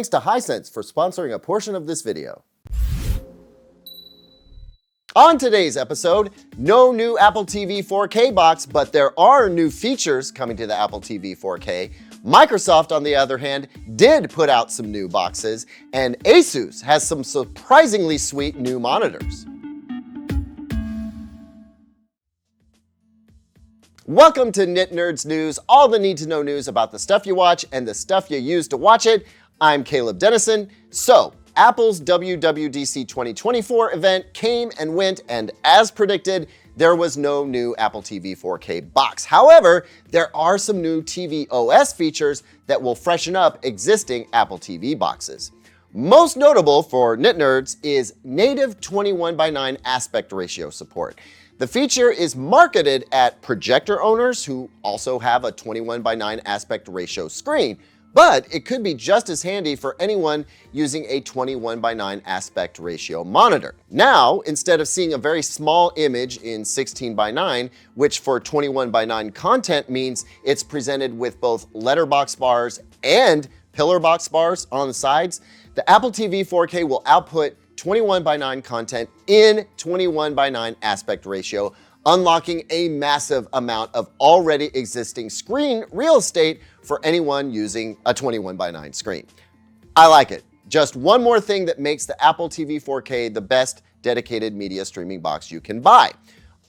thanks to Hisense for sponsoring a portion of this video. On today's episode, no new Apple TV 4K box, but there are new features coming to the Apple TV 4K. Microsoft, on the other hand, did put out some new boxes, and Asus has some surprisingly sweet new monitors. Welcome to Nit Nerds News, all the need-to-know news about the stuff you watch and the stuff you use to watch it. I'm Caleb Dennison. So, Apple's WWDC 2024 event came and went, and as predicted, there was no new Apple TV 4K box. However, there are some new TVOS features that will freshen up existing Apple TV boxes. Most notable for Nit Nerds is native 21:9 aspect ratio support. The feature is marketed at projector owners who also have a 21:9 aspect ratio screen, but it could be just as handy for anyone using a 21:9 aspect ratio monitor. Now, instead of seeing a very small image in 16:9, which for 21:9 content means it's presented with both letterbox bars and pillar box bars on the sides, the Apple TV 4K will output 21:9 content in 21:9 aspect ratio, unlocking a massive amount of already existing screen real estate for anyone using a 21:9 screen. I like it. Just one more thing that makes the Apple TV 4K the best dedicated media streaming box you can buy.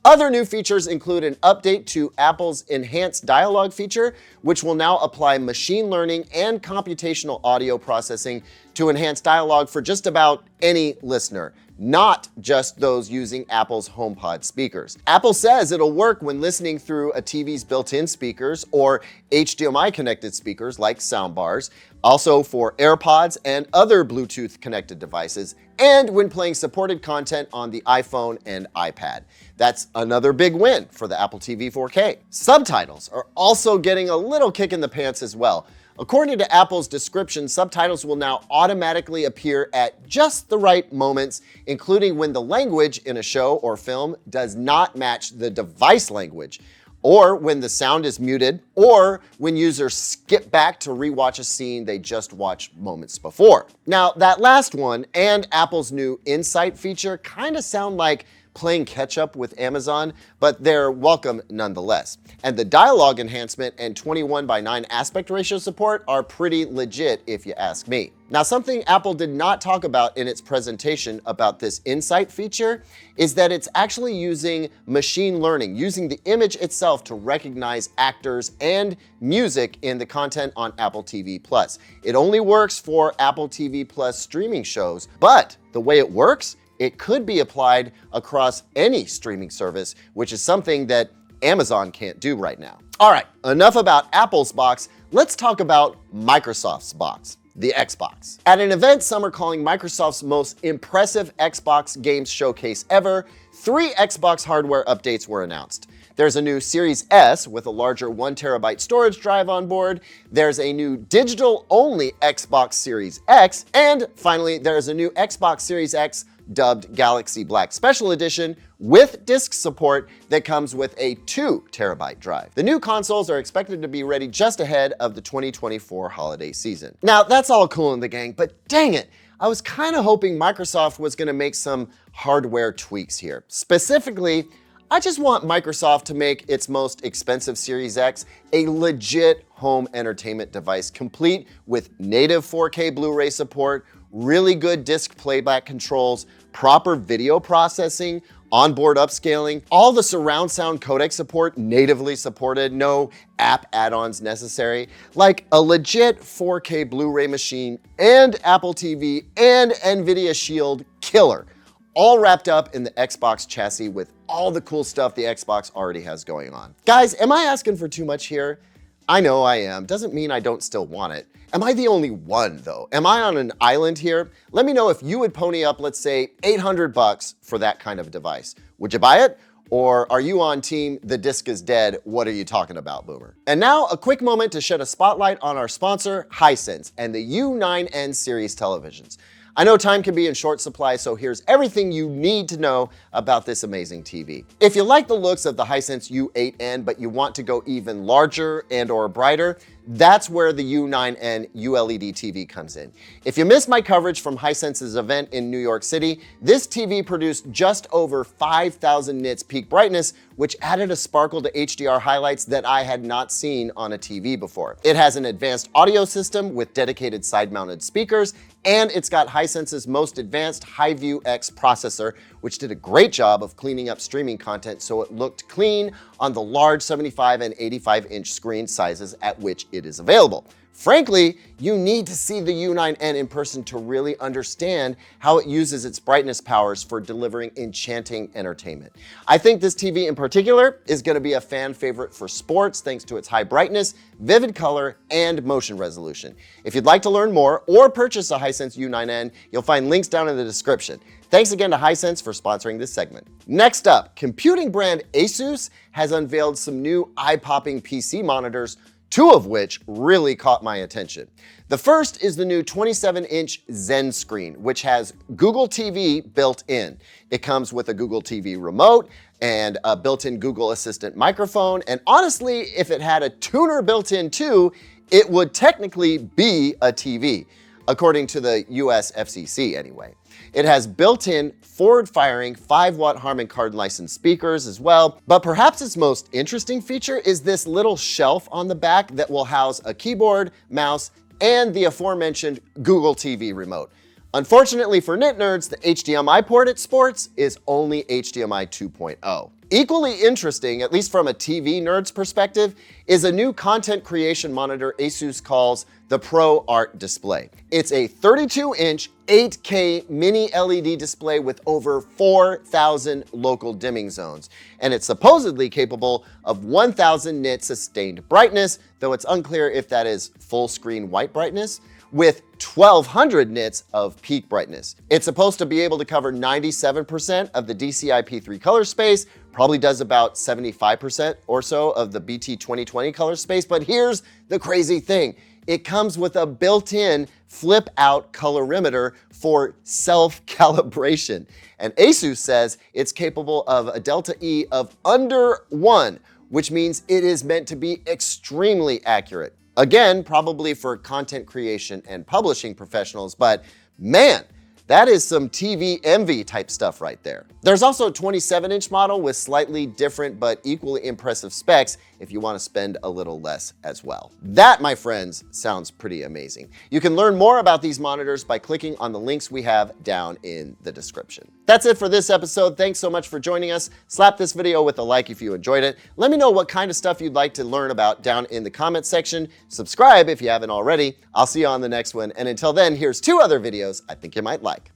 Other new features include an update to Apple's enhanced dialogue feature, which will now apply machine learning and computational audio processing to enhance dialogue for just about any listener, not just those using Apple's HomePod speakers. Apple says it'll work when listening through a TV's built-in speakers or HDMI-connected speakers like soundbars, also for AirPods and other Bluetooth-connected devices, and when playing supported content on the iPhone and iPad. That's another big win for the Apple TV 4K. Subtitles are also getting a little kick in the pants as well. According to Apple's description, subtitles will now automatically appear at just the right moments, including when the language in a show or film does not match the device language, or when the sound is muted, or when users skip back to rewatch a scene they just watched moments before. Now, that last one and Apple's new Insight feature kind of sound like playing catch up with Amazon, but they're welcome nonetheless. And the dialogue enhancement and 21:9 aspect ratio support are pretty legit if you ask me. Now, something Apple did not talk about in its presentation about this Insight feature is that it's actually using machine learning, using the image itself to recognize actors and music in the content on Apple TV Plus. It only works for Apple TV Plus streaming shows, but the way it works, it could be applied across any streaming service, which is something that Amazon can't do right now. All right, enough about Apple's box. Let's talk about Microsoft's box, the Xbox. At an event some are calling Microsoft's most impressive Xbox games showcase ever, 3 Xbox hardware updates were announced. There's a new Series S with a larger 1 terabyte storage drive on board. There's a new digital-only Xbox Series X. And finally, there's a new Xbox Series X dubbed Galaxy Black Special Edition with disk support that comes with a 2 terabyte drive. The new consoles are expected to be ready just ahead of the 2024 holiday season. Now, that's all cool in the gang, but dang it, I was kind of hoping Microsoft was going to make some hardware tweaks here. Specifically, I just want Microsoft to make its most expensive Series X a legit home entertainment device, complete with native 4K Blu-ray support, really good disc playback controls, proper video processing, onboard upscaling, all the surround sound codec support natively supported, no app add-ons necessary, like a legit 4K Blu-ray machine and Apple TV and NVIDIA Shield killer, all wrapped up in the Xbox chassis with all the cool stuff the Xbox already has going on. Guys, am I asking for too much here? I know I am. Doesn't mean I don't still want it. Am I the only one though? Am I on an island here? Let me know if you would pony up, let's say, $800 for that kind of device. Would you buy it? Or are you on team, the disc is dead, what are you talking about, boomer? And now a quick moment to shed a spotlight on our sponsor, Hisense, and the U9N series televisions. I know time can be in short supply, so here's everything you need to know about this amazing TV. If you like the looks of the Hisense U9N, but you want to go even larger and or brighter, That's where the U9N ULED TV comes in. If you missed my coverage from Hisense's event in New York City, this TV produced just over 5,000 nits peak brightness, which added a sparkle to HDR highlights that I had not seen on a TV before. It has an advanced audio system with dedicated side-mounted speakers, and it's got Hisense's most advanced HiView X processor, which did a great job of cleaning up streaming content so it looked clean on the large 75 and 85-inch screen sizes at which it is available. Frankly, you need to see the U9N in person to really understand how it uses its brightness powers for delivering enchanting entertainment. I think this TV in particular is going to be a fan favorite for sports thanks to its high brightness, vivid color, and motion resolution. If you'd like to learn more or purchase a Hisense U9N, you'll find links down in the description. Thanks again to Hisense for sponsoring this segment. Next up, computing brand Asus has unveiled some new eye-popping PC monitors, two of which really caught my attention. The first is the new 27-inch Zen screen, which has Google TV built in. It comes with a Google TV remote and a built-in Google Assistant microphone, and honestly, if it had a tuner built in too, it would technically be a TV, according to the US FCC anyway. It has built-in forward-firing 5-watt Harman Kardon licensed speakers as well, but perhaps its most interesting feature is this little shelf on the back that will house a keyboard, mouse, and the aforementioned Google TV remote. Unfortunately for Nit Nerds, the HDMI port it sports is only HDMI 2.0. Equally interesting, at least from a TV nerd's perspective, is a new content creation monitor Asus calls the Pro Art Display. It's a 32-inch 8K mini LED display with over 4,000 local dimming zones, and it's supposedly capable of 1,000 nit sustained brightness, though it's unclear if that is full screen white brightness, with 1,200 nits of peak brightness. It's supposed to be able to cover 97% of the DCI-P3 color space, probably does about 75% or so of the BT 2020 color space, but here's the crazy thing. It comes with a built-in flip-out colorimeter for self-calibration. And Asus says it's capable of a delta E of under 1, which means it is meant to be extremely accurate. Again, probably for content creation and publishing professionals, but man, that is some TV envy type stuff right there. There's also a 27-inch model with slightly different but equally impressive specs if you want to spend a little less as well. That, my friends, sounds pretty amazing. You can learn more about these monitors by clicking on the links we have down in the description. That's it for this episode. Thanks so much for joining us. Slap this video with a like if you enjoyed it. Let me know what kind of stuff you'd like to learn about down in the comments section. Subscribe if you haven't already. I'll see you on the next one. And until then, here's 2 other videos I think you might like.